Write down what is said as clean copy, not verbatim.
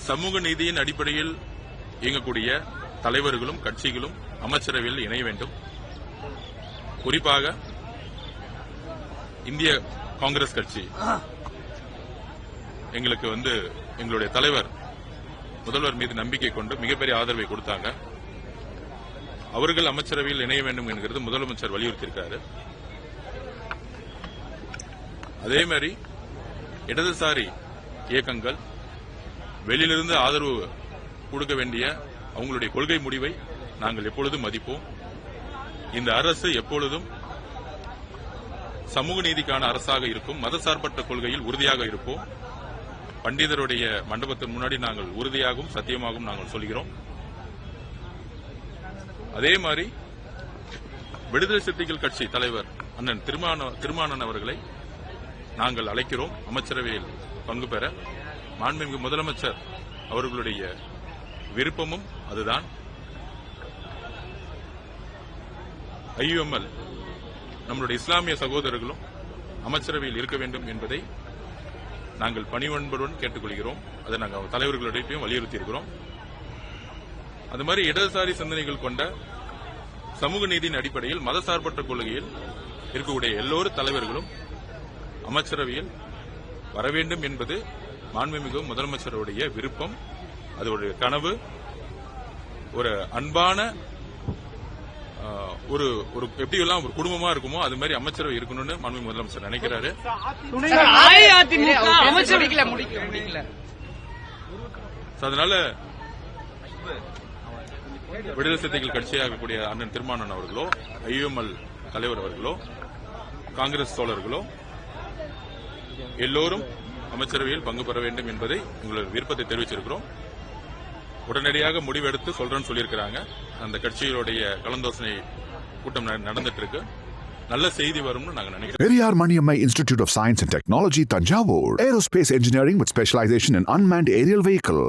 சமூக நீதியின் அடிப்படையில் இயங்கக்கூடிய தலைவர்களும் கட்சிகளும் அமைச்சரவையில் இணைய வேண்டும். குறிப்பாக இந்திய காங்கிரஸ் கட்சி எங்களுக்கு எங்களுடைய தலைவர் முதல்வர் மீது நம்பிக்கை கொண்டு மிகப்பெரிய ஆதரவை கொடுத்தாங்க. அவர்கள் அமைச்சரவையில் இணைய வேண்டும் என்கிறது முதலமைச்சர் வலியுறுத்தியிருக்காரு. அதே மாதிரி இடதுசாரி இயக்கங்கள் வெளியிலிருந்து ஆதரவு கொடுக்க வேண்டிய அவங்களுடைய கொள்கை முடிவை நாங்கள் எப்பொழுதும் மதிப்போம். இந்த அரசு எப்பொழுதும் சமூக நீதிக்கான அரசாக இருக்கும். மதசார்பற்ற கொள்கையில் உறுதியாக இருப்போம். பண்டிதருடைய மண்டபத்தின் முன்னாடி நாங்கள் உறுதியாகவும் சத்தியமாகவும் நாங்கள் சொல்கிறோம். அதே மாதிரி விடுதலை சிறுத்தைகள் கட்சி தலைவர் அண்ணன் திருமானன் அவர்களை நாங்கள் அழைக்கிறோம் அமைச்சரவையில் பங்கு பெற. மாண்புமிகு முதலமைச்சர் அவர்களுடைய விருப்பமும் அதுதான். IUML நம்முடைய இஸ்லாமிய சகோதரர்களும் அமைச்சரவையில் இருக்க வேண்டும் என்பதை நாங்கள் பணிவன்புடன் கேட்டுக்கொள்கிறோம். அதை நாங்கள் தலைவர்களிடையும் வலியுறுத்தியிருக்கிறோம். அது மாதிரி இடதுசாரி சிந்தனைகள் கொண்ட சமூக நீதியின் அடிப்படையில் மதசார்பற்ற கொள்கையில் இருக்கக்கூடிய எல்லோரும் தலைவர்களும் அமைச்சரவையில் வர வேண்டும் என்பது மாண்புமிகு முதலமைச்சருடைய விருப்பம். அது ஒரு கனவு. ஒரு அன்பான ஒரு எப்படியெல்லாம் ஒரு குடும்பமா இருக்குமோ அது மாதிரி அமைச்சரவை இருக்கணும்னு மாண்புமிகு முதலமைச்சர் நினைக்கிறாரு. அதனால விடுதலை சிறுத்தைகள் கட்சியாக இருக்கக்கூடிய அண்ணன் திருமானன் அவர்களோ IUML தலைவர் அவர்களோ காங்கிரஸ் தோழர்களோ எல்லோரும் அமைச்சரவையில் பங்கு பெற வேண்டும் என்பதை எங்களுடைய விருப்பத்தை தெரிவிச்சிருக்கிறோம். உடனடியாக முடிவெடுத்து சொல்றேன்னு சொல்லியிருக்கிறாங்க. அந்த கட்சிகளுடைய கலந்தாலோசனை கூட்டம் நடந்துட்டு இருக்கு. நல்ல செய்தி வரும்னு நாங்க நினைக்கிறோம். Periyar Maniammai Institute of Science and Technology, Tanjavur. Aerospace engineering with specialization in unmanned aerial vehicle.